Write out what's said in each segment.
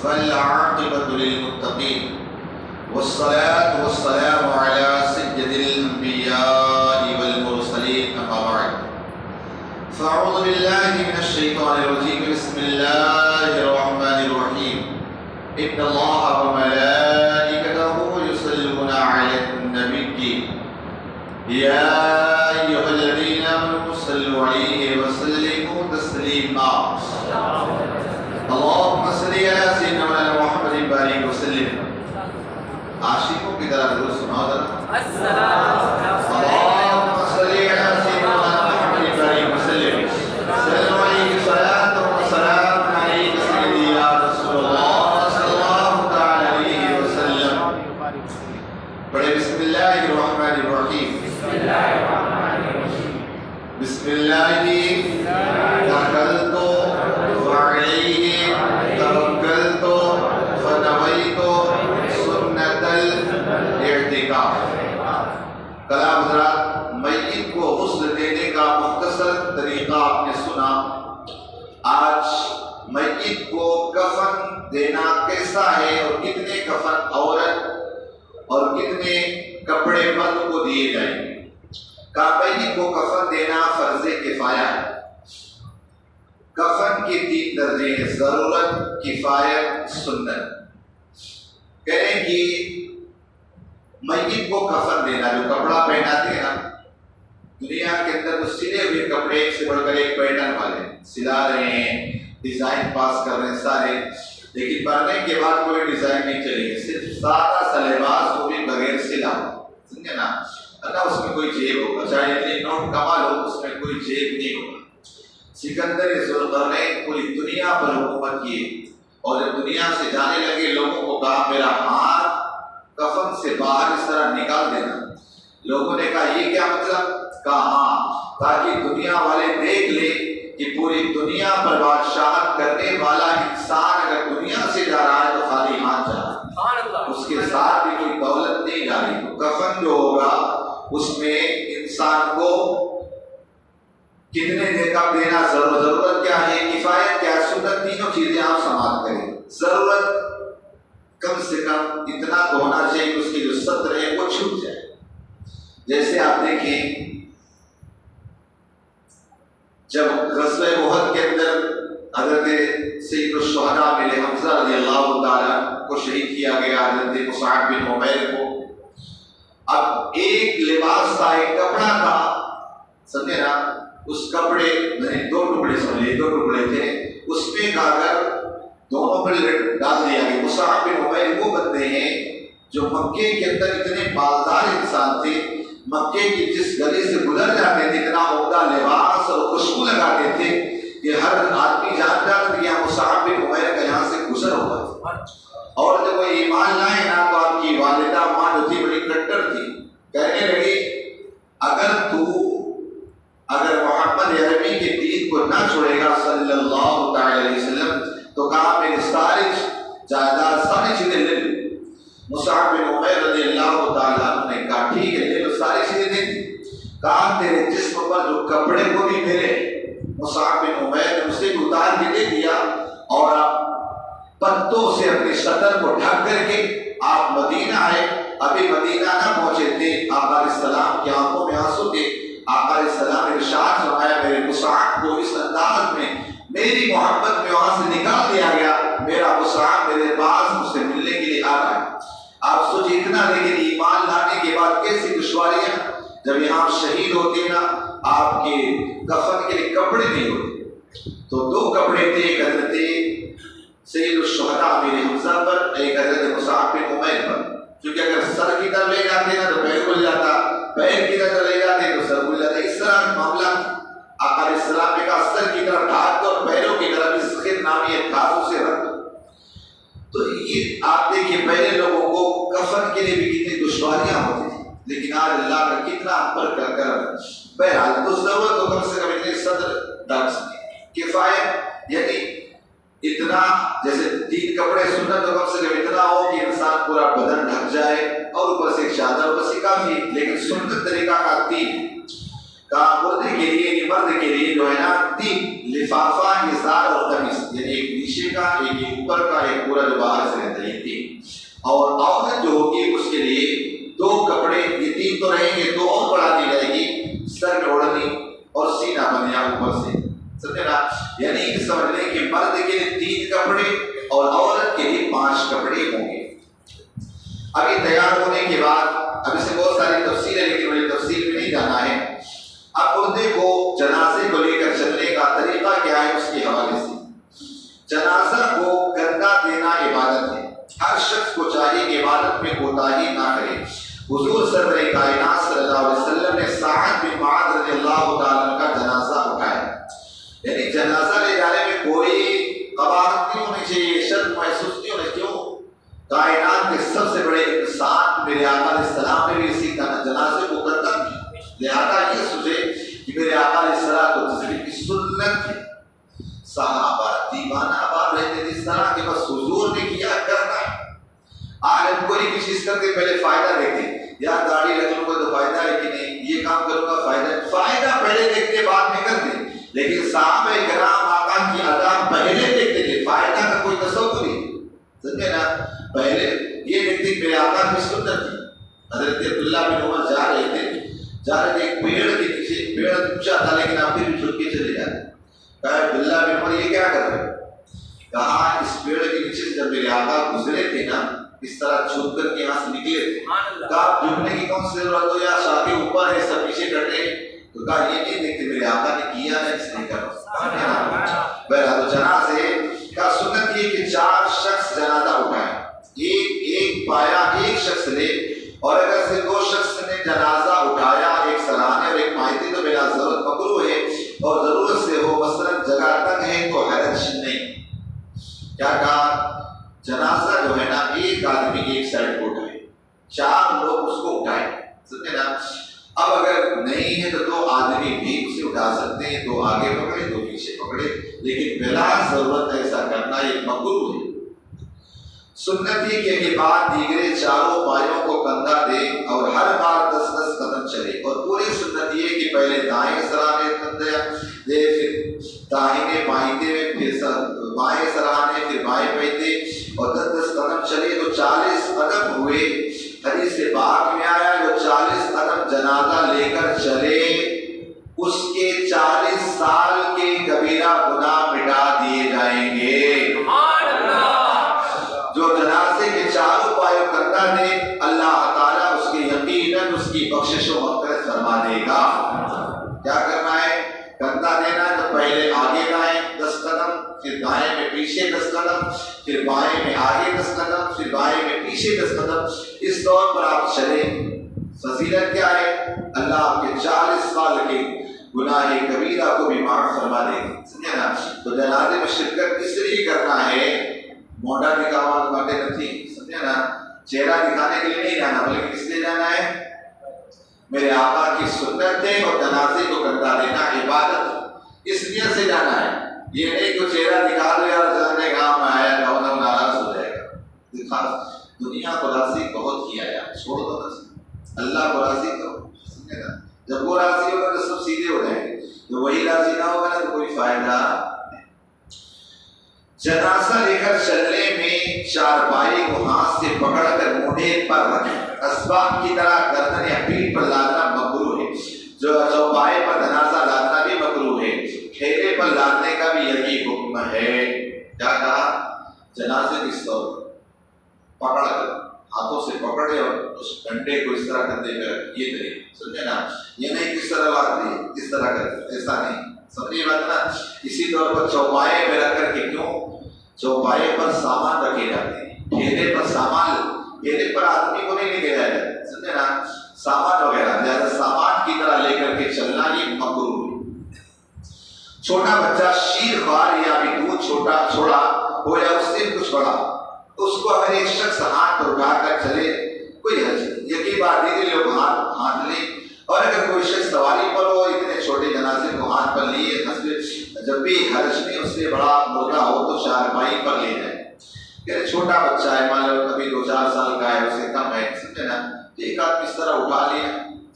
والعاقبة للمتقين والصلاة والسلام على سيد الأنبياء والمرسلين أما بعد فأعوذ بالله من الشيطان الرجيم بسم الله الرحمن الرحيم إن الله وملائكته يصلون على النبي يا أيها الذين آمنوا صلوا عليه وسلموا تسليما اللهم صل على سيدنا محمد وآله وسلم عاشقوں کی طرح ضرور سناؤ ذرا اللهم صل على سيدنا محمد وآله وسلم صلوا عليه صلاة وسلام عليك سيدي يا رسول الله صلى الله تعالى عليه وسلم پڑھے بسم اللہ الرحمن الرحیم بسم اللہ توکلت وعلیہ توکلت فنویت سنت الاعتکاف۔ کلام حضرات، میت کو غسل دینے کا مختصر طریقہ آپ نے سنا۔ آج میت کو کفن دینا کیسا ہے اور کتنے کفن عورت اور کتنے کپڑے مرد کو دیے جائیں گے۔ میت کو کفن دینا فرض کفایہ ہے۔ کفن کے 3 درجے ہیں: ضرورت، کفایت، سنت۔ کہیں کہ میت کو کفن دینا، جو کپڑا پہناتے ہیں نا، دنیا کے اندر تو سلے ہوئے کپڑے ایک سے بڑھ کر ایک پیٹرن والے سلا رہے ہیں، ڈیزائن پاس کر رہے ہیں سارے، لیکن مرنے کے بعد کوئی ڈیزائن نہیں چلے گی، صرف سادہ سا لباس، وہ بھی بغیر سلا، سمجھے نا؟ اللہ اس میں کوئی جیب ہوگا، چاہے اتنے نوٹ کما لو اس میں کوئی جیب نہیں ہوگا۔ سکندر ذوالقرنین پوری دنیا پر حکومت کی، اور جب دنیا سے جانے لگے لوگوں کو کہا میرا ہاتھ کفن سے باہر اس طرح نکال دینا۔ لوگوں نے کہا یہ کیا مطلب؟ کہا ہاں، تاکہ دنیا والے دیکھ لے کہ پوری دنیا پر بادشاہت کرنے والا انسان اگر دنیا سے جا رہا ہے تو خالی ہاتھ جا رہا ہے، اس کے ساتھ بھی کوئی دولت نہیں جا رہی۔ تو کفن جو ہوگا اس میں انسان کو کتنے دیکھا دینا، ضرورت کیا ہے، کفایت کیا ہے، سنت، تینوں چیزیں آپ سماعت کریں۔ ضرورت کم سے کم اتنا تو ہونا چاہیے کہ اس کی جو سطر ہے وہ چھپ جائے۔ جیسے آپ دیکھیں جب غزوہ احد کے اندر حضرت سید الشہداء ملے، حمزہ رضی اللہ تعالیٰ کو شہید کیا گیا، حضرت مصعب بن عمیر کو۔ اب ایک لباس تھا، ایک کپڑا تھا، سمجھے نا؟ اس کپڑے میں 2 ٹکڑے سمجھ لیے، 2 ٹکڑے تھے، اس میں کا کر دونوں پر ڈال دیا گیا۔ مصعب بن عمیر وہ بندے ہیں جو مکے کے اندر اتنے مالدار انسان تھے، مکے کی جس گلی سے گزر جاتے تھے اتنا عمدہ لباس اور خوشبو لگاتے تھے کہ ہر آدمی جان جاتا تھا کہ یہاں مصعب بن عمیر کا یہاں سے گزر ہوا۔ اور جب وہ ایمان لائے نا تو آپ کی والدہ ماں جو تھی بڑی کٹر تھی، کہنے لگی اگر محمد عربی کے دین کو نہ چھوڑے گا صلی اللہ تعالی علیہ وسلم تو کہا میری ساری جائیداد ساری چیزیں لے لو۔ مصعب بن عمیر رضی اللہ تعالیٰ عنہ نے کہا ٹھیک ہے لے لو، ساری چیزیں دے دی۔ کہا تیرے جسم پر جو کپڑے وہ بھی میرے۔ مصعب بن عمیر نے اسے بھی اتار کے دے دیا اور آپ پتوں سے اپنی سطر کو ڈھک کر کے آپ مدینہ آئے۔ ابھی مدینہ نہ پہنچے تھے، آقا علیہ السلام کی آنکھوں میں آنسو تھے۔ آقا علیہ السلام نے ارشاد فرمایا میرے مصعب کو اس انداز میں میری محبت میں وہاں سے نکال دیا گیا، میرا مصعب میرے پاس مجھ سے ملنے کے لیے آ رہا ہے۔ آپ سوچیں اتنا، لیکن ایمان لانے کے بعد کیسی دشواریاں۔ جب یہاں شہید ہوتے نا آپ کے کفن کے لیے کپڑے نہیں ہوتے، تو 2 کپڑے تھے، ایک حضرت سید الشہداء میرے حمزہ پر، ایک حضرت مصعب بن عمیر پر، کیونکہ اگر سر کی طرف لے جاتے نا تو پیر کھل جاتا، پیر کی طرف لے جاتے تو سر کھل جاتا۔ اس طرح معاملہ آقا علیہ السلام نے کہا سر کی طرف ڈھانپ دو اور پیروں کی طرف اس خیر نامی کھاسوں سے رکھ دو۔ تو یہ آپ دیکھیں پہلے لوگوں کو کفن کے لیے بھی کتنی دشواریاں ہوتی تھیں، لیکن آج اللہ کا کتنا امر کر کر بہرحال تو ضرورت تو کم سے کم اتنے صدر ڈھک سکے۔ کفایت یعنی اتنا، جیسے 3 کپڑے سنت تو کم سے کم اتنا ہو کہ انسان پورا بدن ڈھک جائے اور اوپر سے ایک چادر بس کافی، لیکن سنت طریقہ کا 3 مردے کے لیے مرد کے لیے جو ہے نا 3 لفافہ، ازار اور قمیص، یعنی ایک پیچھے کا ایک یہ اوپر کا، ایک پورا جو باہر سے رہتا ہے، یہ تین. اور عورت جو ہوگی اس کے لیے دو کپڑے، یہ تین تو رہیں گے، دو اور بڑھا دی جائے گی، سر میں اوڑھنی اور سینہ بندیا اوپر سے. سمجھے نا؟ یعنی کہ سمجھ لیں کہ مرد کے لیے 3 کپڑے اور عورت کے لیے 5 کپڑے ہوں گے. ابھی تیار ہونے کے بعد اب اس سے بہت ساری تفصیل ہے، لیکن مجھے تفصیل میں نہیں جانا ہے. اب مردے کو جنازے کو لے کر چلنے کا طریقہ کیا ہے اس کے حوالے سے. جنازہ کو گندہ دینا عبادت ہے. ہر شخص کو چاہیے کہ عبادت میں کوتاہی نہ کرے. حضور سرور کائنات صلی اللہ علیہ وسلم نے سعد بن معاذ رضی اللہ تعالیٰ کا جنازہ اٹھایا. یعنی جنازہ لے جانے میں کوئی قباحت نہیں ہونی چاہیے، شرم محسوس نہیں ہونا. کیوں؟ کائنات کے سب سے بڑے انسان میرے آقا علیہ السلام نے بھی اسی جنازے کو گندہ کیا. لہذا یہ سوچے کہ میرے آقا علیہ السلام کی سنت ہے. صحابہ دیوانہ بات رہتے تھے اس طرح کہ بس حضور نے کیا کرنا ہے. آج ہم کوئی بھی چیز کرتے پہلے فائدہ دیکھتے، یا داڑھی رکھ لوں گا تو فائدہ ہے کہ نہیں، یہ کام کروں گا فائدہ ہے. فائدہ پہلے دیکھتے بعد میں کرتے. لیکن صحابہ کرام آقا کی ادا پہلے دیکھتے تھے، فائدہ کا کوئی تصور نہیں. سمجھے نا؟ پہلے یہ دیکھتے کہ میرے آقا کی سنت تھی. حضرت عبداللہ بن عمر جا رہے تھے ایک پیڑ کے نیچے. پیڑ اونچا تھا لیکن آپ پھر بھی جھک کے چلے جاتے. کہا عبداللہ بن عمر یہ کیا کر رہے؟ کہا اس پیڑ کے نیچے سے جب میرے آقا گزرے تھے نا، اس طرح جھک کر کے یہاں سے نکلے تھے. کہا جھکنے کی کون سی ضرورت ہو، یا شاہ کے اوپر ہے سب پیچھے کٹے. تو کہا یہ نہیں دیکھتے میرے آقا نے کیا ہے اس نے کرا. بہرحال تو جنازے کا سنت یہ کہ 4 شخص جنازہ اٹھائیں. ایک پایا ایک شخص نے، اور اگر سے 2 شخص نے جنازہ اٹھایا، ایک سرانے اور ایک مائتے، تو بلا ضرورت مکروہ ہے. اور ضرورت سے ہو، مثلا جگہ تنگ ہے تو حرج نہیں. کیا کہا؟ جنازہ جو ہے نا ایک آدمی ایک سائڈ کو اٹھائے، 4 لوگ اس کو اٹھائے. سمجھے نا؟ اب اگر نہیں ہے تو 2 آدمی بھی اسے اٹھا سکتے ہیں، 2 آگے پکڑے 2 پیچھے پکڑے، لیکن بلا ضرورت ایسا کرنا یہ مکروہ ہے. سنت یہ کہ کے بعد دیگرے 4 پایوں کو کندھا دے اور ہر بار 10 قدم چلے. اور پوری سنت یہ کہ پہلے دائیں سرانے کندھا دے، پھر داہنے مائتے میں، پھر بائیں سرانے، پھر بائیں پائتے، اور 10 قدم چلے تو 40 قدم ہوئے. حدیث پاک میں آیا جو 40 قدم جنازہ لے کر چلے اس کے 40 سال کے کبیرہ گناہ مٹا دیے جائیں گے. جو جنازے کے 4 پایوں کندھا دے، اللہ تعالیٰ اس کے یقیناً اس کی بخشش و مغفرت فرما دے گا. کیا کرنا ہے؟ کندھا دینا ہے تو پہلے آگے دائیں 10 قدم، پھر دائیں میں پیچھے 10 قدم، پھر بائیں میں آگے 10 قدم، پھر بائیں میں پیچھے 10 قدم. اس طور پر آپ چلیں. فضیلت کیا ہے؟ اللہ آپ کے 40 سال کے گناہ کبیرہ کو بھی معاف فرما دے گا. سمجھے نا؟ تو جنازے میں شرکت اس لیے کرنا ہے، موڈا دکھاوا باتیں نہیں. سمجھے نا؟ چہرہ دکھانے کے لیے نہیں جانا، بلکہ کس لیے جانا ہے؟ میرے آقا کی سنت ہے اور جنازے کو کندھا دینا عبادت، اس لیے سے جانا ہے. یہ نہیں کہ چہرہ دکھا دو یار جانے گاؤں میں آیا گاؤں میں ناراض ہو جائے گا. دکھا دنیا کو راضی بہت کیا یار، چھوڑ دو نا، اللہ کو راضی کرو. سمجھے نا؟ جب وہ راضی ہوگا تو سب سیدھے ہو جائیں گے. تو وہی راضی نہ ہوگا نا تو کوئی فائدہ. جنازہ لے کر چلنے میں 4 پائی کو ہاتھ سے پکڑ کر موڈے پر رکھیں. اسباب کی طرح گردن یا پیٹھ پر لادنا مکروہ ہے. جو چوپائے پر جنازہ لادنا بھی مکروہ ہے. ٹھیلے پر لادنے کا بھی یہی حکم ہے. کیا کہا؟ جنازے کی طور پکڑ کر ہاتھوں سے پکڑے اور اس ڈنڈے کو اس طرح کندھے پہ رکھ. یہ طریقہ سمجھے نا؟ یہ نہیں کس طرح لاد دی، اس طرح کرتے، ایسا نہیں. سمجھے بات نا؟ اسی طور پر چوپائے پہ رکھ کر کے، کیوں؟ چوپائے پر سامان رکھے جاتے ہیں. ٹھیلے پر سامان، ٹھیلے پر آدمی کو نہیں لے کے جایا جاتا. سمجھے نا؟ سامان وغیرہ زیادہ سامان کی طرح لے کر کے چلنا یہ مکروہ ہے. چھوٹا بچہ شیر خوار یا بھی دودھ چھوڑا ہو یا اس سے کچھ بڑا، اس کو ہر ایک شخص ہاتھ پر اٹھا کر چلے، کوئی حرج نہیں. یقین بات دیدے لوگ ہاتھ لیں. اور اگر کوئی شخص سواری پر ہو، اتنے چھوٹے جنازے کو ہاتھ پر لیے، جب بھی حرج نہیں، اس سے بڑا مردہ ہو تو 4 پائی پر لے جائے. کہ چھوٹا بچہ ہے، مان لو ابھی 2-4 سال کا ہے، اس سے کم ہے، سمجھے نا؟ ایک آدمی اس طرح اٹھا لیا،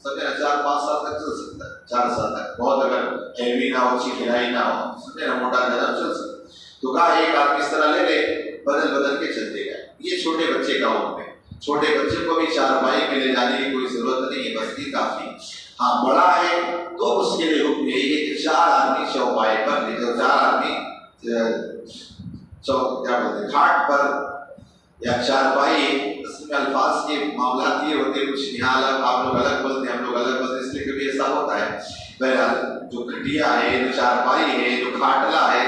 سمجھے نا؟ 4-5 سال تک چل سکتا ہے. 4 سال تک بہت، اگر ہیوی نہ ہو، اچھی کھلائی نہ ہو، سمجھے نا؟ موٹا زیادہ چل سکتا ہے. تو کہا ایک آدمی اس طرح لے لے، بدل بدل کے چلتے گئے۔ یہ چھوٹے بچے کا حکم ہے، چھوٹے بچے کو بھی چارپائی میں لے جانے کی کوئی ضرورت نہیں ہے، بس یہ کافی۔ ہاں بڑا ہے تو اس کے لیے حکم یہی ہے کہ 4 آدمی چوپائے پر لے جاؤ، 4 آدمی کیا بولتے ہیں کھاٹ پر یا چارپائی۔ اس میں الفاظ کے معاملات یہ ہوتے ہیں، کچھ یہاں الگ آپ لوگ الگ بولتے ہیں، ہم لوگ الگ بولتے ہیں، اس لیے کبھی ایسا ہوتا ہے۔ بہرحال جو کھٹیا ہے، جو چارپائی ہے، جو کھاٹلا ہے،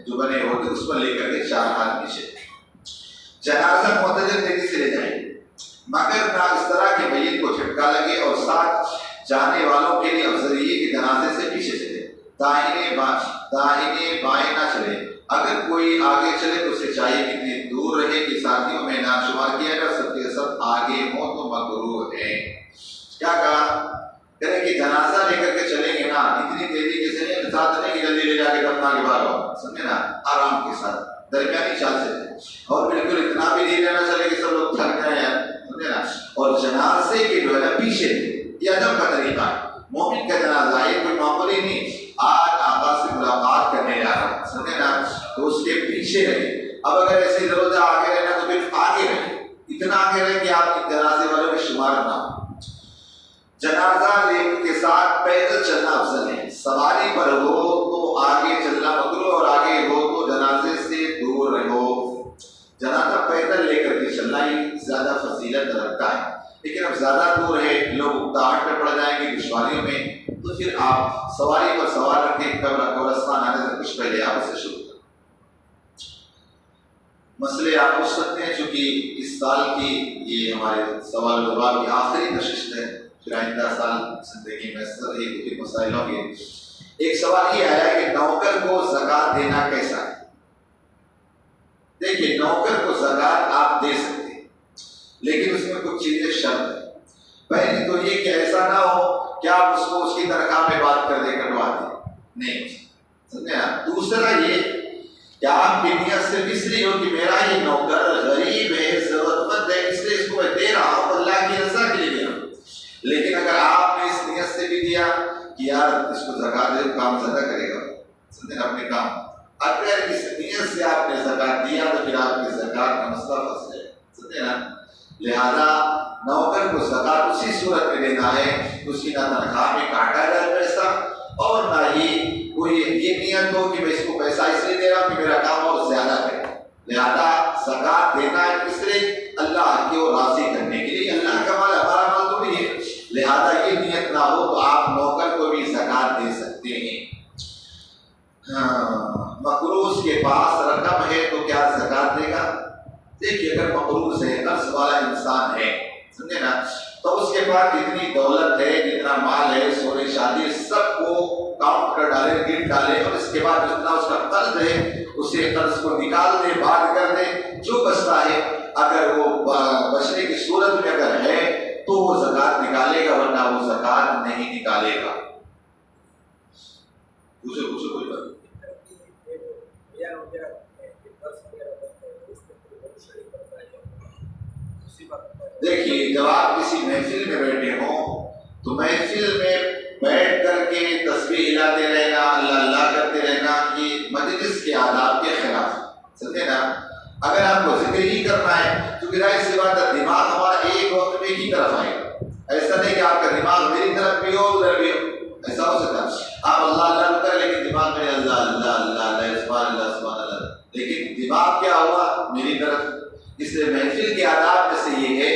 جو بنے ہوتے اس پر لے کر کے 4 آدمی چلے۔ جنازہ معتدل تیزی سے لے جائیں مگر نہ اس طرح کہ میت کو جھٹکا لگے، اور ساتھ جانے والوں کے لیے افضل یہ کہ جنازے سے پیچھے چلے، دائیں بائیں نہ چلے۔ اگر کوئی آگے چلے تو اسے چاہیے کہ اتنی دور رہے کہ ساتھیوں میں نہ شمار کیا جائے، سب کے سب آگے ہوں تو مکروہ ہے۔ کیا کہا کریں کہ جنازہ لے کر کے چلیں گے نا، اتنی تیزی کے سے ساتھ نہیں کہ جلدی لے جا کے دفنا کے بھاگو، سمجھے نا، آرام کے ساتھ درمیانی چال سے، اور بالکل اتنا بھی دھیرے نہ چلے کہ سب لوگ تھک جائیں یار، سمجھے نا۔ اور جنازے کے جو ہے نا پیچھے یہ ادب کا طریقہ ہے۔ مومن کا جنازہ یہ کوئی معمولی نہیں، آج آقا سے ملاقات کرنے جا رہا ہے، سمجھے نا، تو اس کے پیچھے رہے۔ اب اگر ایسی ضرورت ہے آگے رہنا تو پھر آگے رہے، اتنا آگے رہے کہ آپ کے جنازے والوں میں شمار نہ ہو۔ جنازہ لے کے ساتھ پیدل چلنا افضل ہے، سواری پر ہو تو آگے چلنا مکروہ، اور آگے ہو تو جنازے سے دور رہو۔ جنازہ پیدل لے کر کے چلنا ہی زیادہ فضیلت رکھتا ہے، لیکن اب زیادہ دور ہے، لوگ تاہٹ میں پڑ جائیں گے دشواریوں میں، تو پھر آپ سواری پر سوار رکھ کے قبرستان آنے سے کچھ پہلے آپ اسے شروع کریں۔ مسئلے آپ پوچھ سکتے ہیں، چونکہ اس سال کی یہ ہمارے سوال و جواب کی آخری نشست ہے، پھر آئندہ سال زندگی میں سر ہی کچھ مسائل ہوں گے۔ ایک سوال یہ آیا کہ نوکر کو زکوٰۃ دینا کیسا ہے؟ دیکھیے نوکر کو زکوٰۃ آپ دے سکتے ہیں، لیکن اس میں کچھ چیزیں شرط ہیں۔ پہلی تو یہ کہ ایسا نہ ہو کہ آپ اس کو اس کی تنخواہ میں بات کر دے کٹوا دیں، نہیں سمجھے نا۔ دوسرا یہ کہ آپ کی نیت صرف اس لیے ہو کہ میرا یہ نوکر غریب ہے، ضرورت مند ہے، اس لیے اس کو میں دے رہا ہوں، اللہ کی رضا کے لیے دے رہا ہوں۔ لیکن اگر آپ نے اس نیت سے بھی دیا کہ یار اس کو زکوٰۃ دے، کام زیادہ کرے گا، سمجھے اپنے کام، اگر اس نیت سے آپ نے زکوٰۃ دیا تو پھر آپ کی زکوٰۃ کا مسئلہ پھنس جائے، سمجھے نا۔ لہذا نوکر کو زکوٰۃ اسی صورت میں دینا ہے کہ اس کی نہ تنخواہ میں کاٹا جائے پیسہ، اور نہ ہی کوئی یہ نیت ہو کہ میں اس کو پیسہ اس لیے دے رہا ہوں کہ میرا کام اور زیادہ کرے۔ لہذا زکوٰۃ دینا ہے کس لیے؟ اللہ کو راضی کرنے کے لیے، اللہ کا مال ہمارا مال تو نہیں ہے، لہذا یہ نیت نہ ہو تو آپ نوکر کو بھی زکوٰۃ دے سکتے ہیں۔ مقروض کے پاس رقم ہے تو کیا زکوٰۃ دے گا؟ دیکھیے اگر مقروض ہے، قرض والا انسان ہے، سمجھے نا، تو اس کے پاس جتنی دولت ہے، جتنا مال ہے، سونے شادی سب کو کاؤنٹ کر ڈالے، گن ڈالے، اور اس کے بعد جتنا اس کا قرض ہے اسے قرض کو نکال دے، بات کر دے، جو بچتا ہے اگر وہ بچنے کی صورت میں اگر ہے تو وہ زکوٰۃ نکالے گا، ورنہ وہ زکوٰۃ نہیں نکالے گا۔ پوچھو کوئی بات۔ دیکھیے جب آپ کسی محفل میں بیٹھے ہوں تو محفل میں بیٹھ کر کے تسبیح ہلاتے رہنا، اللہ اللہ کرتے رہنا، یہ مجلس کے آداب کے خلاف، سمجھے نا۔ اگر آپ کو ذکر ہی کرنا ہے تو ظاہر سی بات ہے دماغ ہمارا ایک وقت میں ہی طرف آئے گا، ایسا نہیں کہ آپ کا دماغ میری طرف بھی ہو ادھر بھی ہو، ایسا ہو سکتا ہے آپ اللہ اللہ کریں لیکن دماغ میں اللہ اللہ اللہ اللہ سبحان اللہ سبحان اللہ، لیکن دماغ کیا ہوا میری طرف۔ اس لیے محفل کے آداب میں سے یہ ہے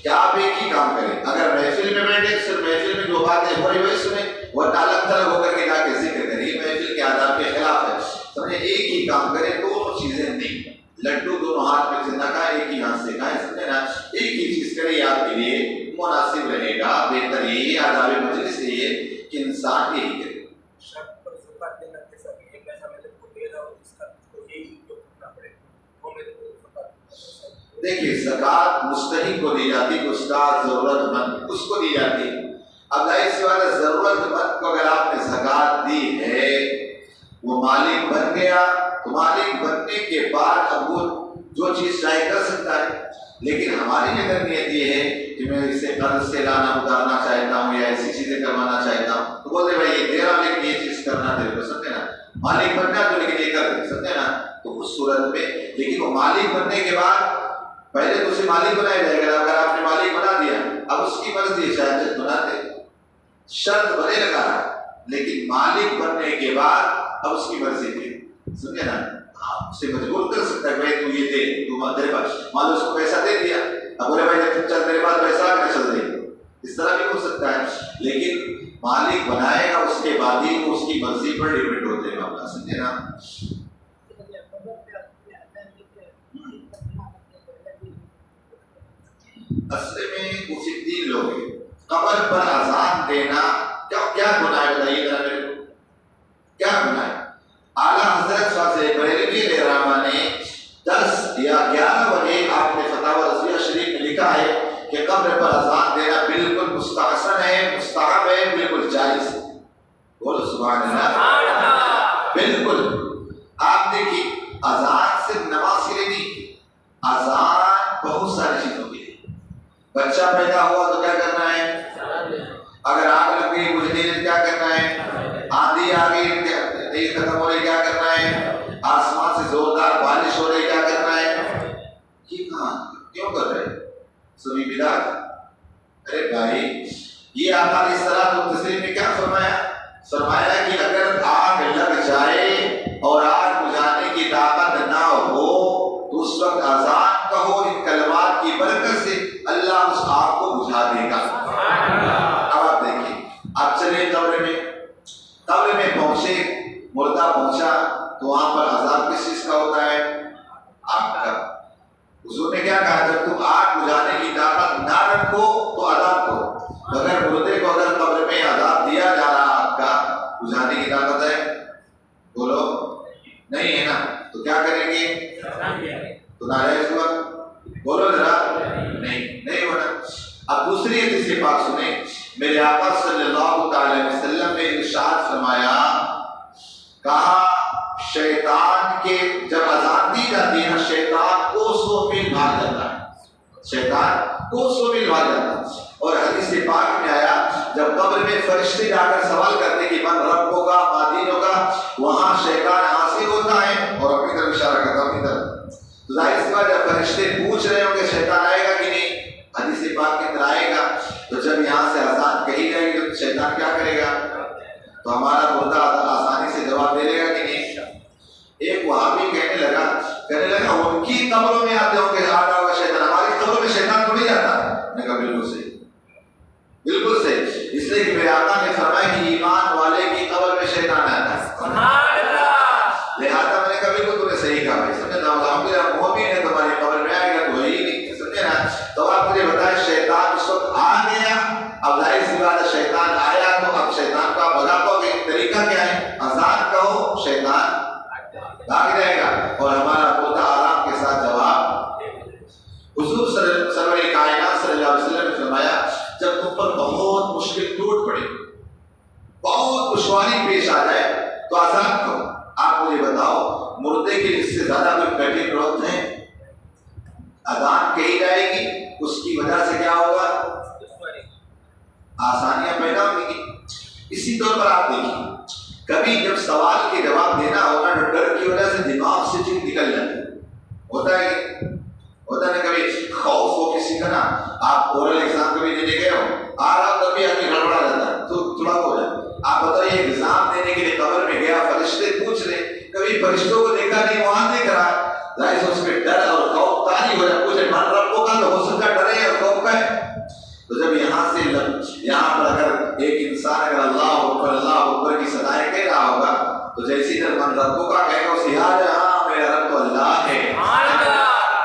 کہ آپ ایک ہی کام کریں، اگر محفل میں بیٹھے صرف محفل میں جو باتیں ہو رہی وہی سنیں، ورنہ الگ تھلگ ہو کر کے جا کے ذکر کریں، یہ محفل کے آداب کے خلاف ہے، سمجھے۔ ایک ہی کام کریں، دونوں چیزیں نہیں، لڈو دونوں ہاتھ میں سے نہ کھائیں، ایک ہی ہاتھ سے کھائیں، سمجھے نا۔ ایک ہی چیز کریں، یہ آپ کے لیے مناسب رہے گا، بہتر یہی آداب مجلس یہ ہے کہ انسان یہی کرے۔ دیکھیے زکوٰۃ مستحق کو دی جاتی ہے، استاد ضرورت مند اس کو دی جاتی ہے۔ اب ظاہر سی بات ہے ضرورت مند کو اگر آپ نے زکوٰۃ دی ہے، وہ مالک بن گیا، تو مالک بننے کے بعد اب وہ جو چیز چاہے کر سکتا ہے، لیکن ہماری نظر نیت یہ ہے کہ میں اسے قرض سے لانا اتارنا چاہتا ہوں یا ایسی چیزیں کروانا چاہتا ہوں، تو بولتے بھائی یہ دے رہا لیکن یہ چیز کرنا تیرے کو، سمجھے نا۔ مالک بننا تو لیکن یہ کر دے، سمجھے نا۔ اس صورت میں، لیکن وہ مالک بننے کے بعد پہلے تو اسے مالک بنایا جائے گا، اگر آپ نے مالک بنا دیا اب اس کی مرضی ہے، شاید بنا دے، شرط بنے لگا لیکن مالک بننے کے بعد اب اس کی مرضی تھی، سمجھے نا؟ اسے مجبور کر سکتا ہے بھائی تو یہ دے، تو تیرے پاس مان لو اس کو پیسہ دے دیا، اب بولے بھائی جب چل تیرے پاس پیسہ آ کے چل دے، اس طرح بھی ہو سکتا ہے، لیکن مالک بنائے گا اس کے بعد ہی اس کی مرضی پر ڈیپینڈ ہوتے ہیں معاملہ، سمجھے نا؟ اصل میں اسی تین لوگ ہیں، قبر پر اذان دینا کیا گناہ ہے بتائیے ذرا میرے کو، کیا گناہ ہے؟ اعلیٰ حضرت فاضل بریلوی رحمہ نے 10 یا 11 بجے آپ نے فتاوی رضویہ شریف میں لکھا ہے کہ قبر پر اذان دینا بالکل مستحسن ہے، مستحب ہے، بالکل جائز ہے، بولو سبحان اللہ، بالکل۔ آپ دیکھیے اذان صرف نماز کے لیے نہیں، اذان بہت ساری چیزوں کے لیے، بچہ پیدا ہوا تو کیا کرنا ہے، اگر آگ لگ گئی بجھنے کیا کرنا ہے، آندھی آ گئی نہیں ختم ہو رہی کیا کرنا ہے، آسمان سے زوردار بارش ہو رہی کیا کرنا ہے، یہ کہاں کیوں کر رہے سبھی بدعت؟ ارے بھائی یہ آقا علیہ الصلوۃ والتسلیم نے کیا فرمایا کہ اگر آگ لگ جائے اور آگ بجھانے کی طاقت نہ ہو تو اس وقت اذان کہو، ان کلمات کی برکت سے اللہ اس آگ کو بجھا دے گا۔ اب آپ دیکھیں، آپ چلے قبر میں پہنچے، مردہ پہنچا تو وہاں پر عذاب کس چیز کا ہوتا ہے؟ آگ کا۔ حضور نے کیا کہا؟ جب تم آگ بجھانے کی طاقت نہ رکھو تو عذاب کرو۔ اگر مردے کو اگر قبر میں عذاب دیا جا رہا آگ کا، بجھانے کی طاقت ہے؟ بولو نہیں ہے نا، تو کیا کریں گے؟ تو ناجائز ہوا؟ بولو ذرا، نہیں ہونا۔ اب دوسری حدیث پاک سنیں، میرے آقا صلی اللہ علیہ وسلم نے ارشاد فرمایا، کہا شیطان کے جب اذان دی جاتی ہے نا، شیطان کوسوں میل بھاگ جاتا ہے، شیطان کوسوں میل بھاگ جاتا ہے۔ اور حدیث پاک میں آیا جب قبر میں فرشتے جا کر سوال کرتے کہ من ربوں کا مادینوں کا، وہاں شیطان حاضر ہوتا ہے اور اپنی طرف اشارہ کرتا ہے، اپنی طرف۔ تو ظاہر سی بات جب فرشتے پوچھ رہے ہوں کہ شیطان آئے گا کہ نہیں، حدیث پاک کے اندر آئے گا، تو جب یہاں سے اذان کہی جائے گی تو شیطان کیا کرے گا؟ تو ہمارا مردہ آسانی سے جواب دے لے گا کہ نہیں؟ ایک وہابی کہنے لگا ان کی قبروں میں آتے ہوں کہ آتا ہوگا شیطان، ہماری قبروں میں شیطان تو نہیں جاتا۔ میں نے کہا بالکل صحیح، بالکل صحیح، اس لیے کہ میرے آقا نے فرمایا کہ ایمان والے کی قبر میں شیطان آتا ہے، لہٰذا میں نے کہا بالکل تم نے صحیح کہا بھائی، سمجھے نا؟ الحمدللہ مومن ہے تمہاری قبر میں آئے گا تو ہے ہی نہیں، سمجھے نا؟ تو آپ مجھے بتائیں شیطان اس وقت آ گیا، اب ظاہر سی بات ہے شیطان آیا تو اب شیطان کو آپ بھگا پاؤ گے، طریقہ کیا ہے؟ اذان کہو، شیطان بھاگ جائے گا اور ہمارا مردہ آرام کے ساتھ جواب۔ حضور سرور کائنات صلی اللہ علیہ وسلم نے فرمایا جب تم پر بہت مشکل ٹوٹ پڑے، بہت دشواری پیش آ جائے تو اذان کہو۔ آپ مجھے بتاؤ مردے کے اس سے زیادہ کوئی کٹھن وقت ہے؟ اذان کہی جائے گی، اس کی وجہ سے کیا ہوگا؟ آسانیاں پیدا ہوگی۔ اسی طور پر آپ دیکھیں کبھی جب سوال کے جواب دینا ہوگا تو ڈر کی وجہ سے دماغ سے چیز نکل جاتی ہے، ہوتا ہے نا کبھی خوف ہو کسی کا نا، آپ اورل ایگزام کبھی دینے گئے ہو، آ رہا کبھی آدمی گڑبڑا جاتا ہے تو تھوڑا ہو جائے۔ آپ بتائیے ایگزام دینے کے لیے قبر میں گیا، فرشتے پوچھ رہے، کبھی فرشتوں کو دیکھا نہیں، وہاں دیکھ رہا، ظاہر سے اس میں ڈر اور خوف طاری ہو جائے، پوچھے من ربوں کا، تو ہو سکتا ڈرے اور خوف کا ہے۔ تو جب یہاں پر اگر ایک انسان اگر اللہ اکبر کی صدائیں کہہ رہا ہوگا تو جیسی در من ربوں کا کہے گا اسے یاد ہے ہاں میرا رب تو اللہ ہے۔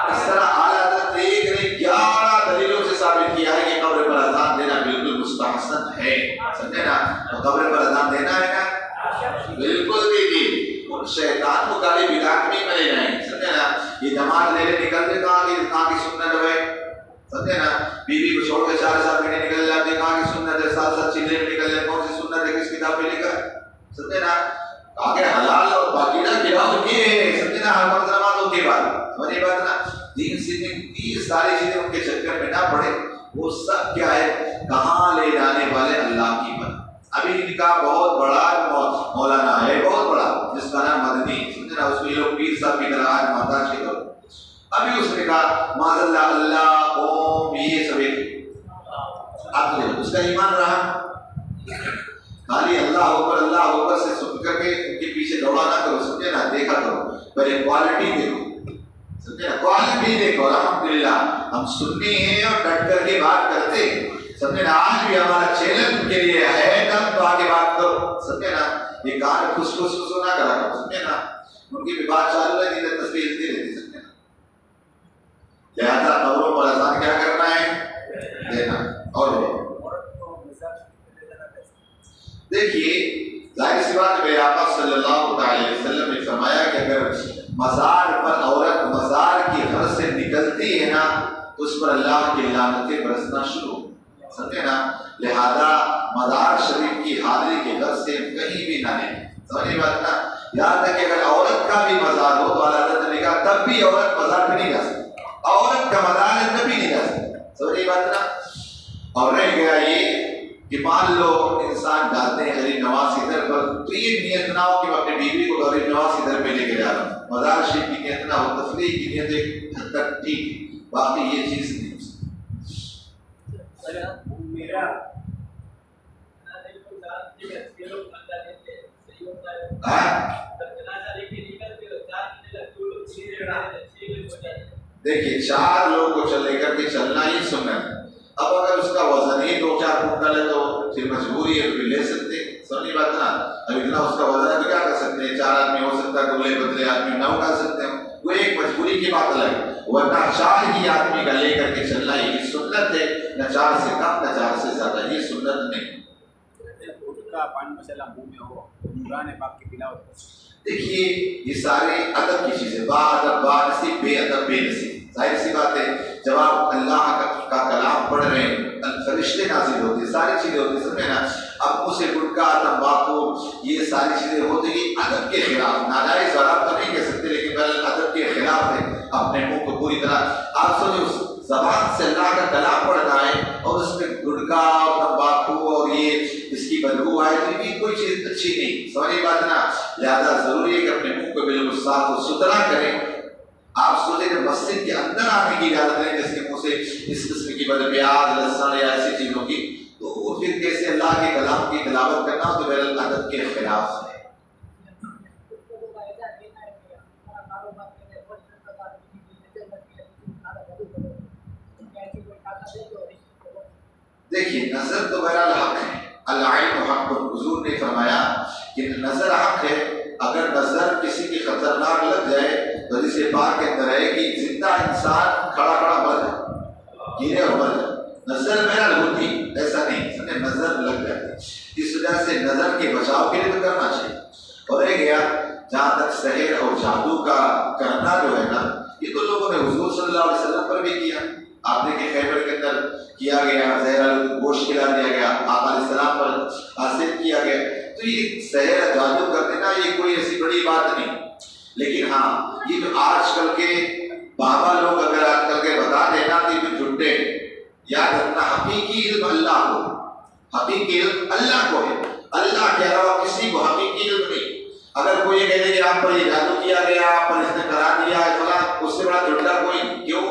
اس طرح اعلیٰ حضرت ایک نے 11 دلیلوں سے ثابت کیا ہے کہ قبر پر اذان دینا بالکل مستحسن ہے، سمجھے نا؟ تو قبر پر اذان دینا ہے نا، بالکل دیجیے، شیطان کو کالی بدعت میں لے جائیں، سمجھے نا؟ یہ جماعت لے لے نکلتے کہاں کی سنت ہے، سمجھے نا؟ بیوی کو چھوڑ کے 4 مہینے نکل جاتے، کہاں کی سنت ہے؟ 7 چیزیں نکل جائے، کون سی سنت ہے؟ کس کتاب میں لکھا ہے؟ سمجھے نا؟ آگے حلال اور باقیدہ کتاب یہ ہے، سمجھے نا؟ ہر منظرماتوں کے بعد سمجھے بات نا؟ دین سیکھنے کی ساری چیزیں ان کے چکر میں نہ پڑے، وہ سب کیا ہے؟ کہاں لے جانے والے اللہ کی بات۔ ابھی نکاح بہت بڑا مولانا ہے، بہت بڑا، جس کا نام مدنی، سمجھے نا. اس کو یہ لوگ پیر صاحب کی طرح آج ماتا کی طرح ابھی اس نے کہا معاذ اللہ اللہ اوم یہ سب ایک اب اس کا ایمان رہا خالی اللہ اکبر سے سن کر کے ان کے پیچھے دوڑا نہ کرو. سمجھے نا, دیکھا کرو پہلے کوالٹی دیکھو. سمجھے نا, کوالٹی دیکھو. الحمدللہ ہم سنی ہیں اور ڈٹ کر کے بات کرتے ہیں. سمجھے نا, آج بھی ہمارا چیلنج کے لیے ہے تب تو آگے بات کرو. سمجھے نا, یہ کان خوش نہ کرا کرو. سمجھے نا, ان کی بھی بات چالو ہے جنہیں تصویر ہلتی رہتی. سمجھے نا, لہٰذا قبروں پر اذان کیا کرنا ہے, دینا. اور دیکھیے ظاہر سی بات میرے آقا صلی اللہ علیہ وسلم نے فرمایا کہ اگر مزار پر عورت مزار کی غرض سے نکلتی ہے نا تو اس پر اللہ کی لعنتیں برسنا شروع ہو. سمجھے نا, لہذا مزار شریف کی حاضری کی غرض سے کہیں بھی نہ لیں. سمجھے بات نا, یہاں تک کہ اگر عورت کا بھی مزار ہو تو اللہ تعالیٰ نے کہا تب بھی عورت مزار پہ نہیں جا سکتی. عورت کا مزار ہے تب بھی نہیں جا سکتی. سمجھے بات نا. اور رہ گیا یہ کہ مان لو انسان جاتے ہیں غریب نواز کی در پر تو یہ نیت نہ ہو کہ میں اپنی بیوی کو غریب نواز کی در پہ لے کے جا رہا ہوں. مزار شریف کی نیت نہ ہو, تفریح کی نیت ایک حد تک ٹھیک, باقی یہ چیز نہیں ہو سکتی. دیکھیے 4 لوگ کو چلے کر کے چلنا ہی سننا ہے. اب اگر اس کا وزن ہی 2-4 کنٹل ہے تو پھر مجبوری ہے, پھر لے سکتے. سمجھی بات نا, اب اتنا اس کا وزن ہے تو کیا کر سکتے ہیں. 4 آدمی ہو سکتا ہے, دبلے پتلے آدمی نہ اٹھا سکتے ہیں, وہ ایک مجبوری کی بات الگ ہے. ورنہ 4 ہی آدمی کا لے کر کے چلنا یہ سنت ہے, نہ 4 سے کم نہ 4 سے زیادہ, یہ سنت نہیں. پانی مسئلہ منہ میں ہو, قرآن پاک کی تلاوت. دیکھیے یہ سارے ادب کی چیزیں, با ادب با نصیب, بے ادب بے نصیب. ظاہر سی بات ہے جب آپ اللہ کا کلام پڑھ رہے ہیں, فرشتے نازل ہوتے ہیں, ساری چیزیں ہوتی ہیں. سمجھے نا, اب منہ سے گٹکا تمباکو یہ ساری چیزیں ہوتی ہیں ادب کے خلاف. ناجائز شراب تو نہیں کہہ سکتے لیکن ادب کے خلاف ہے. اپنے منہ کو پوری طرح آپ سمجھو زبان سے اللہ کا کلام پڑھنا ہے اور اس میں گٹکا اور تمباکو اور یہ اس کی بدبو آئے تو یہ کوئی چیز اچھی نہیں. سمجھے بات نا, لہٰذا ضروری ہے کہ اپنے منہ کو بالکل صاف و ستھرا کریں. آپ سوچیں کہ مسجد کے اندر آنے کی اجازت نہیں جس کے منہ سے اس قسم کی پیاز لہسن یا ایسی چیزوں کی, تو وہ پھر کیسے اللہ کے کلام کی تلاوت کرنا تو بہرحال ادب کے خلاف ہے. دیکھیے نظر تو بہرحال حق ہے, العین حق. حضور نے فرمایا کہ نظر حق ہے. اگر نظر کسی کی خطرناک لگ جائے تو جسے پاک کے اندر ہے کہ زندہ انسان کھڑا مر جائے, گرے اور مر جائے. نظر بہرحال ہوتی, ایسا نہیں سمجھے, نظر لگ جاتی. اس وجہ سے نظر کے بچاؤ کے لیے تو کرنا چاہیے. اور رہ گیا جہاں تک سحر اور جادو کا کرنا جو ہے نا, یہ تو لوگوں نے حضور صلی اللہ علیہ وسلم پر بھی کیا. آپ دیکھیں خیبر کے اندر کیا گیا, زہر گوشت کھلا دیا گیا, آقا علیہ السلام پر حاصل کیا گیا. تو یہ سحر جادو کر دینا یہ کوئی ایسی بڑی بات نہیں. لیکن ہاں یہ جو آج کل کے بابا لوگ اگر آج کل کے بتا دینا تو یہ جھوٹے, یاد رکھنا حقیقی علم اللہ کو, حقیقی علم اللہ کو ہے. اللہ کے علاوہ کسی کو حقیقی علم نہیں. اگر کوئی یہ کہہ دے کہ آپ پر یہ جادو کیا گیا, آپ پر اس نے کرا دیا ہے فلاں, اس سے بڑا جھوٹا کوئی نہیں. کیوں؟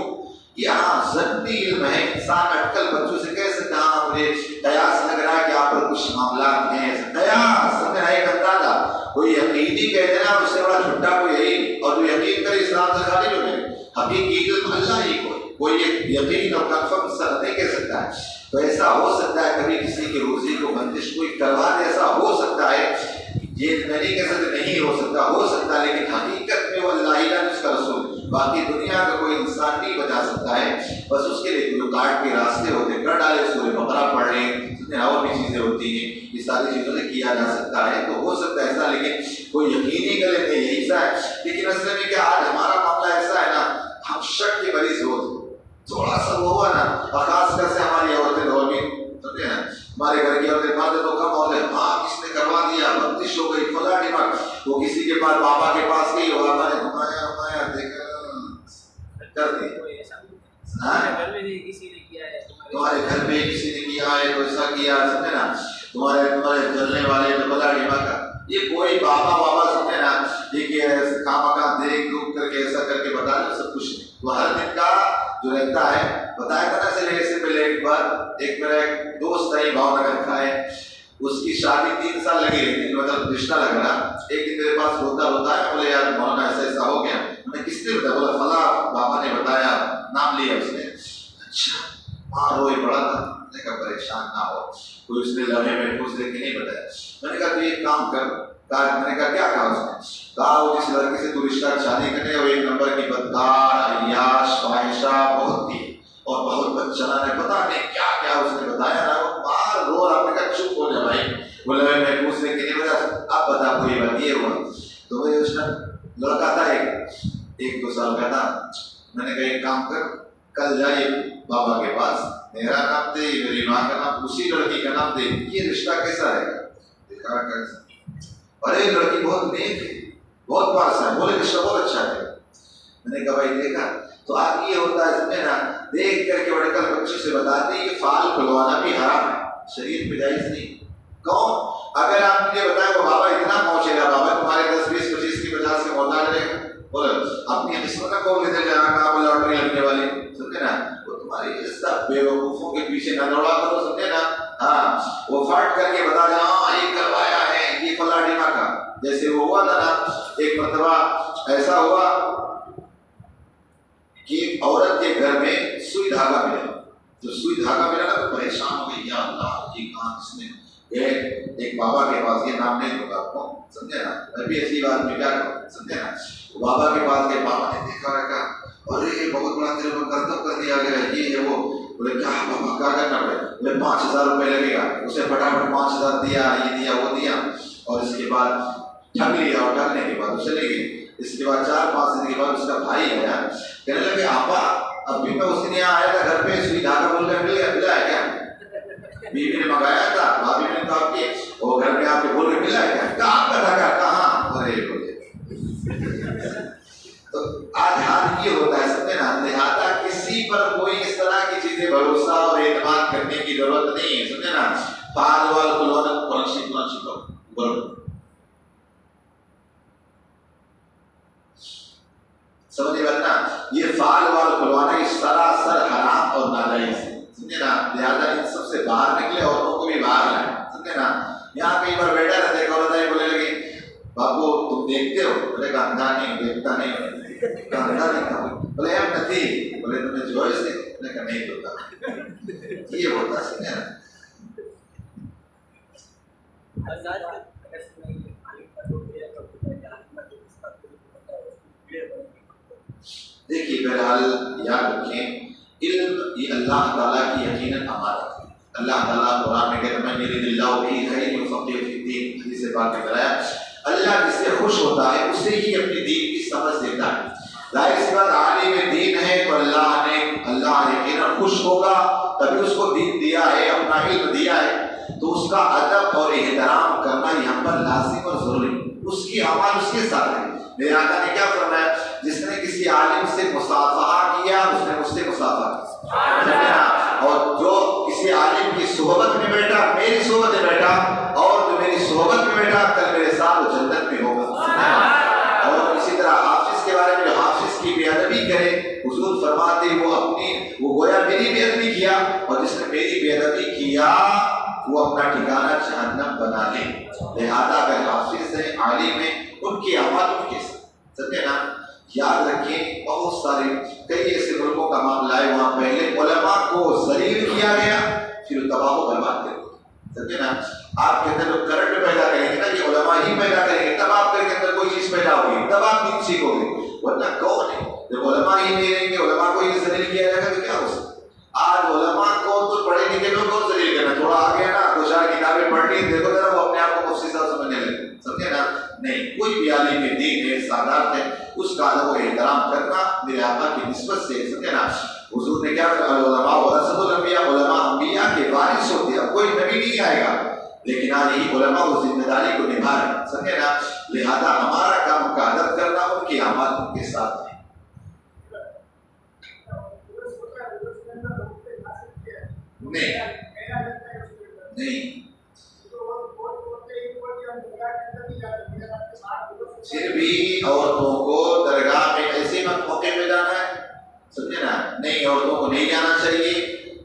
یہاں ضروری علم ہے. انسان اٹکل بچوں سے کہہ سکتا ہاں مجھے قیاس لگ رہا ہے کہ آپ پر کچھ معاملات ہیں, قیاس سمجھنا ایک اندازہ. کوئی یقینی کہہ دینا اس سے بڑا جھوٹا کوئی ہے ہی, اور جو یقین کرے اسلام سے خارج ہو جائے. حقیقی علم اللہ ہی کو, کوئی یقین اور کنفرم نہیں کہہ سکتا ہے. تو ایسا ہو سکتا ہے کبھی کسی کی روزی کو بندش کوئی کروا دے, ایسا ہو سکتا ہے. یہ میں نہیں کہہ سکتے نہیں ہو سکتا, ہو سکتا ہے, لیکن حقیقت میں وہ اللہ ہی جس کا رسول, باقی دنیا کا کوئی انسان نہیں بچا سکتا ہے. بس اس کے لیے جو کاٹ کے راستے ہوتے کر ڈالے, سورہ بقرہ پڑھ لیں, اور بھی چیزیں ہوتی ہیں, یہ ساری چیزوں سے کیا جا سکتا ہے. تو ہو سکتا ہے ایسا, لیکن کوئی یقینی کرے نہیں یہی سا ہے. لیکن اصل میں کیا آج ہمارا معاملہ ایسا ہے نا, ہم شک کے مریض ہوتے تھوڑا سا وہ ہوا نا, اور خاص کر سے ہماری عورتیں دور میں سمجھے نا, ہمارے گھر کی عورتیں مردیں تو کم ہوتے ہیں, ہاں کس نے کروا دیا, بندش ہو گئی فلاں ڈیمانڈ, وہ کسی کے پاس بابا کے پاس گئی, وہ بابا نے گھمایا دیکھا کر دی. تمہارے گھر میں کسی نے کیا ہے تو ایسا کیا, سمجھے نا, تمہارے چلنے والے تو فلاں ڈیمانڈ کا, یہ کوئی بابا سمجھے نا, یہ کہ خامخواہ دیکھ دکھ کر کے ایسا کر کے بتا دیں سب کچھ نہیں. وہ ہر دن کا جو رہتا ہے بتایا تھا نا. چلے اس سے پہلے ایک بار ایک میرا ایک دوست ہے بھاؤ نگر کا ہے, اس کی شادی 3 سال لگی رہی, مطلب رشتہ لگ رہا. ایک دن میرے پاس روتا ہے, بولے یار مولانا ایسا ایسا ہو گیا. میں نے کس نے بتایا؟ بولا فلاں بابا نے بتایا, نام لیا اس نے. اچھا ہاں روئے پڑا تھا. میں نے کہا پریشان نہ ہو, کوئی اس نے لمحے میں پوچھ دے کے نہیں بتایا. میں نے کہا تو ایک کام کر. میں نے کہا کیا کہا اس نے؟ کہا وہ جس لڑکی سے تو رشتہ شادی کرنے وہ 1 نمبر کی بدکار, عیاش, فاحشہ بہت تھی اور بہت بچنا نے پتا نہیں کیا کیا اس نے بتایا نا. وہ باہر رو رہا. میں کہا چپ ہو جا بھائی, بولے میں پوچھنے کے نہیں بتا. اب بتا کوئی بات یہ ہوا تو وہ اس کا لڑکا تھا 1-2 سال کا تھا. میں نے کہا ایک کام کر, کل جائے بابا کے پاس, میرا نام دے, میری ماں کا نام, اسی لڑکی کا نام دے, یہ رشتہ کیسا رہے گا؟ دیکھا کیسا. ارے لڑکی بہت نیک ہے, بہت پارسا ہے, بولے رشتہ بہت اچھا ہے. میں نے کہا بھائی دیکھا تو آپ یہ ہوتا ہے سمجھے نا, دیکھ کر کے بڑے کل بچے سے بتاتے ہیں کہ فال کھلوانا بھی حرام ہے, شریعت میں جائز نہیں. کون اگر آپ مجھے بتائیں وہ بابا اتنا پہنچے گا, بابا تمہارے 10, 20, 25 کی 50 کے محتاج رہے گا, بولے اپنی قسمت کا کون لیتے جہاں کہاں وہ لاٹری لگنے والی, سمجھے نا. وہ تمہاری سب بیوقوفوں کے پیچھے نہ دوڑا کرو, سمجھے نا. ہاں وہ فٹ کر کے بتا دیں ہاں یہ کروایا ہے یہ فلاں ڈیما کا. جیسے وہ ہوا تھا نا ایک مرتبہ ایسا ہوا کہ ایک عورت کے گھر میں سوئی دھاگا ملا. تو سوئی دھاگا ملا نا تو پریشان ہو گئی, یا اللہ یہ کہاں کس نے. ایک بابا کے پاس, یہ نام نہیں ہوگا آپ کو, سمجھے نا, میں بھی ایسی بات میں کیا کروں, سمجھے نا. وہ بابا کے پاس گئے, بابا نے دیکھا رکھا, ارے بہت بڑا تیرے کو کرتب کر دیا گیا, یہ ہے وہ. بولے کیا بابا کیا کرنا پڑے؟ بولے 5000 روپے لگے گا. اسے فٹافٹ 5000 دیا, یہ دیا وہ دیا, اور اس کے بعد ٹھگ لیا, اور ٹھگنے کے بعد وہ چلے گئے. اس کے بعد 4-5 دن کے بعد اس کا بھائی آیا, کہنے لگے آپا ابھی میں اس دن یہاں آیا تھا گھر پہ, سوئی دھاگا بول کر ملا ہے کیا؟ بیوی نے منگایا تھا, بھابھی نے کہا کہ وہ گھر میں آپ کے بول کے ملا ہے کیا؟ کہاں آپ کا دھاگا کہاں؟ ارے بولے. تو آج حال یہ ہوتا ہے سمجھے نا, لہٰذا کسی پر کوئی اس طرح کی چیزیں بھروسہ اور اعتماد کرنے کی ضرورت نہیں ہے, سمجھے نا. پال وال کھلوانا پرنسی بولو سمجھے بات نا. یہ فال وال کھلوانا یہ سراسر حرام اور ناجائز ہے, سمجھے نا. لہٰذا ان سب سے باہر نکلے, عورتوں کو بھی باہر لائیں, سمجھے نا. یہاں کئی بار بیٹھا رہتا ہے, ہوتا ہے بولے لگے باپو تم دیکھتے ہو؟ بولے کہ اندھا نہیں, دیکھتا نہیں, اندھا دیکھتا. بولے یار نہیں, بولے تمہیں جو ہے سے, بولے کہ نہیں ہوتا. یہ ہوتا ہے سمجھے نا. دیکھیے بہرحال یاد رکھیں, علم یہ اللہ تعالیٰ کی یقیناً امانت ہے. اللہ تعالیٰ قرآن میں کہتا ہے میری اللہ بھی خیر یفقہہ فی الدین, حدیث پاک میں بتایا اللہ جس سے خوش ہوتا ہے اسے ہی اپنی دین کی سمجھ دیتا ہے. ظاہر سی بات عالم دین ہے تو اللہ یقیناً خوش ہوگا, تبھی اس کو دین دیا ہے, اپنا علم دیا ہے, تو اس کا ادب اور احترام کرنا یہاں پر لازم اور ضروری. اس کی امان اس کے ساتھ ہے. میرے آقا نے کیا فرمایا, جس نے کسی عالم سے مصافحہ کیا اس نے مجھ سے مصافحہ کیا, اور جو کسی عالم کی صحبت میں بیٹھا, میری صحبت میں بیٹھا, اور جو میری صحبت میں بیٹھا کل میرے ساتھ جنت میں ہوگا. اور اسی طرح حافظ کے بارے میں, جو حافظ کی بے ادبی کرے, حضور فرماتے وہ گویا میری بے ادبی کیا, اور جس نے میری بے ادبی کیا وہ اپنا ٹھکانہ جہنم بنا لے. لہذا اگر حافظ ہیں, عالم ہیں, ان کی آواز ان کے ساتھ, سمجھے نا. یاد رکھیں بہت سارے کئی ایسے ملکوں کا معاملہ ہے وہاں پہلے علماء کو ذلیل کیا گیا, پھر تباہ و برباد کر دیا, سمجھے نا. آپ کے اندر جو کرنٹ پیدا کریں گے نا, یہ علماء ہی پیدا کریں گے, تب آپ کے اندر کوئی چیز پیدا ہوگی, تب آپ دین سیکھو گے. ورنہ کون ہے جب علماء ہی نہیں رہیں گے, علماء کو ہی ذلیل کیا جائے گا تو کیا ہو سکتا. آج علماء کو تو پڑھے لکھے لوگ کو ذلیل کرنا, تھوڑا آگے نا 2-4 کتابیں پڑھ لی, دیکھو ذرا وہ اپنے آپ کو مفتی صاحب سمجھنے لگے, سمجھے نا. نہیں, کوئی بھی عالم دین ہے, سادات ہے, اس کا ادب و احترام کرنا میرے آقا کی نسبت سے, سمجھے نا. حضور نے کیا کہا, علماء ورثۃ الانبیاء, علماء انبیاء کے وارث ہوتے ہیں. کوئی نبی نہیں آئے گا, لیکن آج یہی علماء اس ذمہ داری کو نبھا رہے ہیں, سمجھے نا. لہذا ہمارا کام ان کا ادب کرنا, ان کی اعمال ان کے ساتھ ہے. نہیں, صرف بھی عورتوں کو درگاہ میں ایسے مت موقع پہ جانا ہے، سمجھے نا، نہیں عورتوں کو نہیں جانا چاہیے،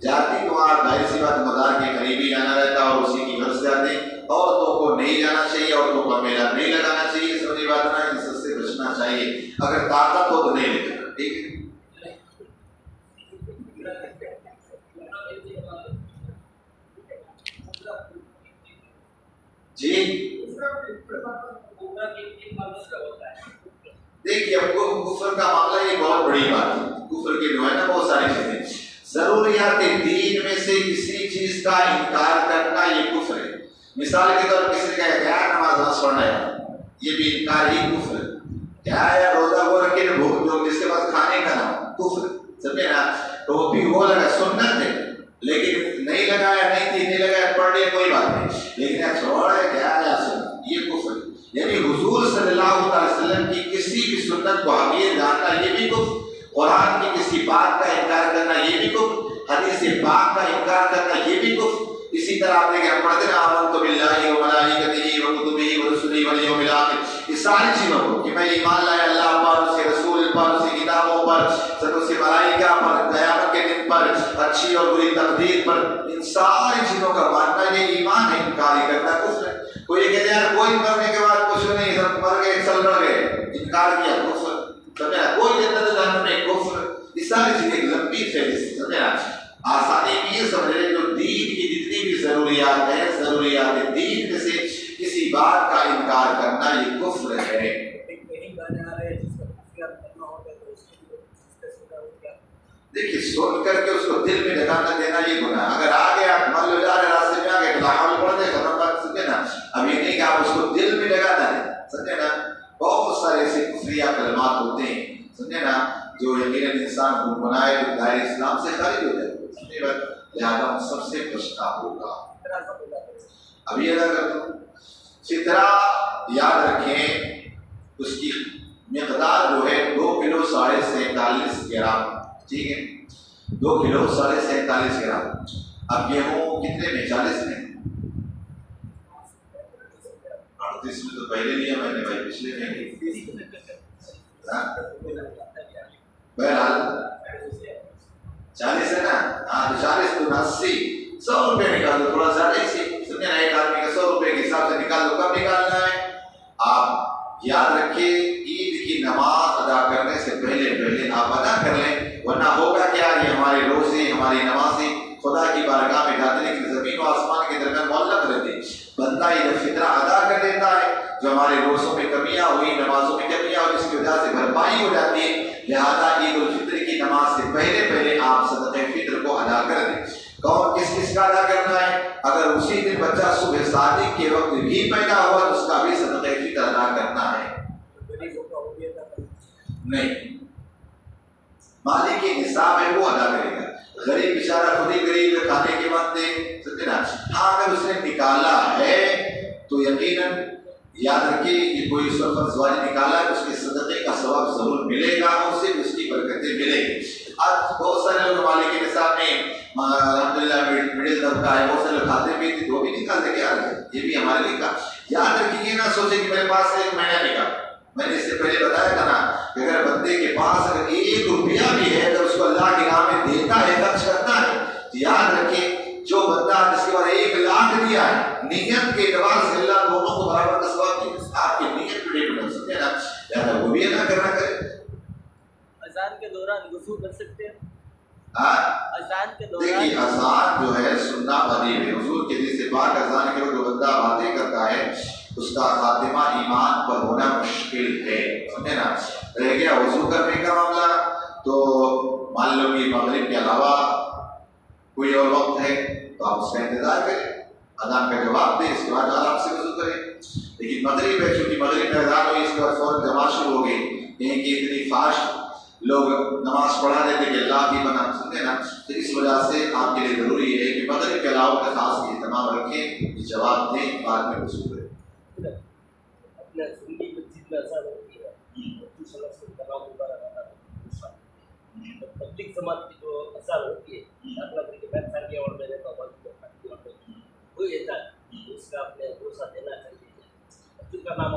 جاتی تو آپ ظاہر سی بات مزار کے قریب ہی جانا رہتا اور اسی کی غرض سے جاتے، عورتوں کو نہیں جانا چاہیے، عورتوں کا میلہ نہیں لگانا چاہیے، سمجھے بات نا، اس سے بچنا چاہیے، اگر طاقت ہو تو نہیں لے جانا، ٹھیک ہے؟ جی دیکھیے اب کفر کا معاملہ یہ بہت بڑی بات ہے، کفر کے جو ہے نا بہت ساری چیزیں، ضروریات دین میں سے کسی چیز کا انکار کرنا یہ کفر ہے۔ مثال کے طور پر کسی نے کہا کیا نماز پڑھنا ہے، یہ بھی انکار ہی کفر ہے۔ کیا ہے روزہ وہ رکھے بھوک جو جس کے پاس کھانے کا نہ کفر، سمجھے نا، تو وہ بھی وہ لگا سنت ہے، لیکن نہیں لگایا نہیں لگایا پڑھ لیا کوئی بات نہیں، لیکن چھوڑ ہے کیا ہے سنت، یہ کفر ہے۔ یعنی حضور صلی اللہ علیہ وسلم کی کسی بھی سنت کو حقیر جاننا یہ بھی کفر، قرآن کی کسی بات کا انکار کرنا یہ بھی کفر، حدیث پاک کا انکار کرنا یہ بھی کفر۔ اسی طرح آپ دیکھیں ہم پڑھتے ہیں آمنت باللہ و ملائکتہ و کتبہ و رسلہ والیوم الآخر، اس ساری چیزوں کو کہ میں ایمان لایا اللہ پر، اس کے رسول پر، اس کی کتابوں پر، اس کے ملائکہ پر، قیامت کے دن پر، اچھی اور بری تقدیر پر، ان ساری چیزوں کا ماننا یہ ایمان ہے، انکار کرنا کفر ہے۔ کوئی یہ کہتے ہیں یار کوئی مرنے کے بعد کچھ نہیں، سب مر گئے سب لڑ گئے، انکار کیا کفر، سمجھا، کوئی جنت جہنم میں کفر، یہ ساری چیزیں ایک لمبی فہرست، سمجھا۔ آسانی بھی یہ سمجھے جو دین کی جتنی بھی ضروریات ہیں، ضروریات دین میں سے کسی بات کا انکار کرنا یہ کفر ہے۔ دیکھیے سن کر کے اس کو دل میں ٹھکانا دینا یہ گناہ، اگر آ گیا مان لو جا رہے راستے میں آ گئے تو پڑھ دے ختم بات، سمجھے نا، اب یہ نہیں کہ آپ اس کو دل میں لگانا ہے، سمجھے نا، بہت سارے ایسے کفریہ کلمات ہوتے ہیں، سمجھے نا، جو یقیناً انسان کو بنائے تو دائرہ اسلام سے خارج ہو جائے، سمجھے بات، لہٰذا سب سے بچنا ہوگا۔ ابھی ادا کر دوں، فطرہ یاد رکھیں اس کی مقدار جو ہے 2 کلو 47.5 گرام، ٹھیک ہے، 2 کلو 47.5 گرام۔ اب گیہوں کتنے میں؟ 40 میں، 38 میں تو پہلے لیا میں نے بھائی، پچھلے میں بہرحال 40 ہے نا، ہاں تو 40 تو 80، 100 روپے نکال دو، تھوڑا زیادہ ہی سمجھے نا، ایک آدمی کا 100 روپے کے حساب سے نکال دو، کب نکالنا ہے؟ آپ یاد رکھیں عید کی نماز ادا کرنے سے پہلے آپ ادا کر لیں، ورنہ ہوگا کیا، یہ ہمارے روزے ہماری نمازیں خدا کی بارگاہ میں جاتے، لیکن زمین و آسمان کے درمیان معلق رہتے، بندہ یہ فطرہ ادا کر دیتا ہے، جو ہمارے روزوں میں کمیاں ہوئی، نمازوں میں کمیاں ہوئی، اس کی وجہ سے بھرپائی ہو جاتی ہے، لہذا عید الفطر کی نماز سے پہلے آپ صدقہ فطر کو ادا کر دیں۔ کون کس کس کا ادا کرنا ہے؟ اگر اسی دن بچہ صبح صادق کے وقت بھی پیدا ہوا تو اس کا بھی صدقہ فطر ادا کرنا ہے، نہیں، مالک کی نصاب ہے وہ ادا کرے گا، غریب بیچارہ خود ہی غریب کھانے کے وقت دے، سمجھے نا، ہاں اگر اس نے نکالا ہے تو یقیناً یاد رکھیے یہ کوئی سرفت زواج نکالا ہے، اس کے صدقے کا ثواب ضرور ملے گا، اسے بھی اس کی برکتیں ملیں گی۔ آج بہت سارے لوگ مالک کے نصاب میں الحمدللہ مڈل طبقہ ہے، بہت سے لوگ کھاتے پیتے تو بھی نکالتے، کیا یہ بھی ہمارے لیے کا یاد رکھیے، نہ سوچے کہ میرے پاس 1 مہینہ نکال، میں نے اس سے پہلے بتایا تھا نا کہ اگر بندے کے پاس اگر 1 روپیہ بھی ہے اگر اس کو اللہ کی راہ میں دیتا ہے، خرچ کرتا ہے، تو یاد رکھیں جو بندہ جس کے بعد 1 لاکھ دیا ہے، نیت کے اعتبار سے اللہ دونوں کو برابر کا ثواب دے، آپ کی نیت پہ ڈیپینڈ سمجھے نا، لہٰذا وہ بھی ادا کرنا کرے۔ اذان کے دوران وضو کر سکتے ہیں؟ اذان کے دوران دیکھیے اذان جو ہے سننا واجب ہے، حضور کے حدیث پاک اذان کے وقت جو بندہ باتیں کرتا ہے اس کا خاتمہ ایمان پر ہونا مشکل ہے، سمجھے نا۔ رہ گیا وضو کرنے کا معاملہ، تو مان لو کہ مغرب کے علاوہ کوئی اور وقت ہے تو آپ اس کا انتظار کریں، اذان کا جواب دیں، اس کے بعد آرام سے وضو کریں۔ لیکن مغرب ہے، چونکہ مغرب میں اذان ہوئی اس کے بعد فوراً جماعت شروع ہو گئی، کہیں کہ اتنی فاسٹ لوگ نماز پڑھا دیتے کہ اللہ کی بنا، سمجھے نا، تو اس وجہ سے آپ کے لیے ضروری ہے کہ مغرب کے علاوہ کا خاص اہتمام رکھیں، جواب دیں، بعد میں وضو کریں۔ اپنا زندگی میں جتنا اذان ہوتی ہے تبلیغ جماعت کی جو اذان ہوتی ہے، داخلہ کر کے میں ثانیہ اور میں رہتا ہوں، کوئی اذان اس کا اپنے بھروسہ دینا چاہیے، اس کا نام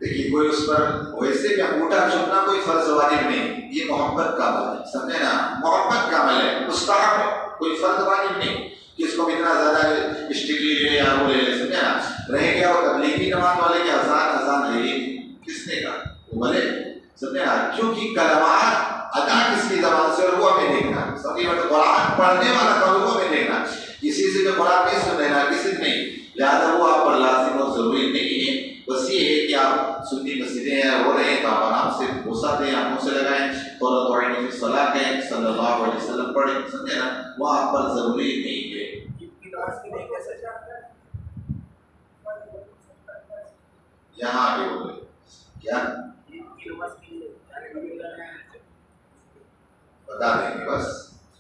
دیکھیے کوئی اس پر ویسے بھی انگوٹھا چومنا کوئی فرض واجب نہیں، یہ محبت کا عمل ہے، سمجھے نا، محبت کا عمل ہے، مستحب ہے، کوئی فرض واجب نہیں کہ اس کو اتنا زیادہ اسٹرکٹلی لے یا وہ لے لے، سمجھے نا۔ رہ گیا وہ تبلیغی جماعت والے کے اذان ہے، یہ کس نے کہا؟ وہ بھلے سمجھے نا، کیونکہ کلمات ادا کس کی زبان سے اور وہ ہمیں دیکھنا، سمجھے مطلب قرآن پڑھنے والا کا وہ ہمیں دیکھنا، کسی سے جو قرآن نہیں سن لینا، کسی سے نہیں، لہٰذا وہ آپ پر لازم اور ضروری نہیں ہے۔ بس یہ ہے کہ آپ سنی مسجدیں ہیں ہو رہے ہیں تو آپ آرام سے بوسہ دیں، آنکھوں سے لگائیں، قرۃ عین کی صلاح کہیں، صلی اللہ علیہ وسلم پڑھیں، سمجھے نا، وہ آپ پر ضروری نہیں ہے۔ یہاں آگے ہو گئے کیا بتا دیں گے، بس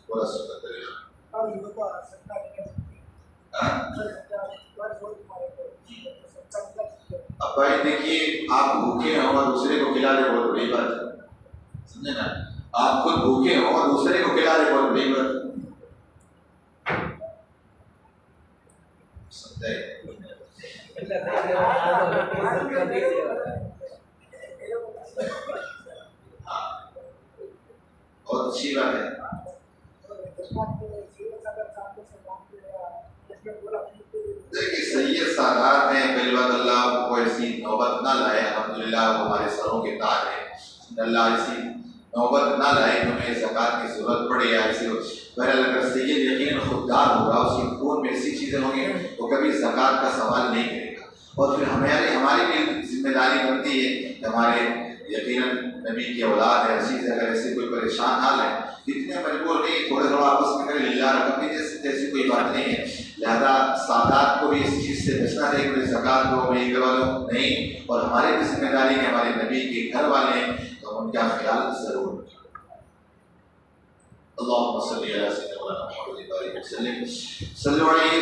تھوڑا سنت طریقہ۔ اب بھائی دیکھیے، آپ بھوکے ہوں اور دوسرے کو کھلا دیں بہت بڑی بات ہے، سمجھے نا، آپ خود بھوکے ہوں اور دوسرے کو کھلا دیں بہت بڑی بات ہے، سمجھے؟ بہت اچھی بات ہے۔ دیکھیے سید سادات ہیں، پہلی بات اللہ کو ایسی نوبت نہ لائے، الحمدللہ ہمارے سروں کے تاج ہیں، اللہ ایسی نوبت نہ لائے ہمیں زکوٰۃ کی ضرورت پڑے یا ایسی ہو۔ بہرحال اگر سید یقین خوددار ہوگا، اس کے خون میں ایسی چیزیں ہوں گی وہ کبھی زکوٰۃ کا سوال نہیں کرے گا، اور پھر ہماری بھی ذمہ داری بنتی ہے کہ ہمارے یقیناً نبی کی اولاد ہے، چیز اگر ایسے کوئی پریشان حال ہے، اتنے مجبور نہیں، تھوڑے تھوڑا آپس میں کرے، للہ رقم بھی جیسی کوئی بات نہیں ہے، لہذا سادات کو بھی اس چیز سے بچنا چاہیے کہ زکوٰۃ دو میں کروا دو نہیں، اور ہماری بھی ذمہ داری ہے، ہمارے نبی کے گھر والے ہیں تو ان کا خیال ضرور رکھیں۔ اللهم صل على سيدنا محمد وعلى آله وسلم صلوا علیہ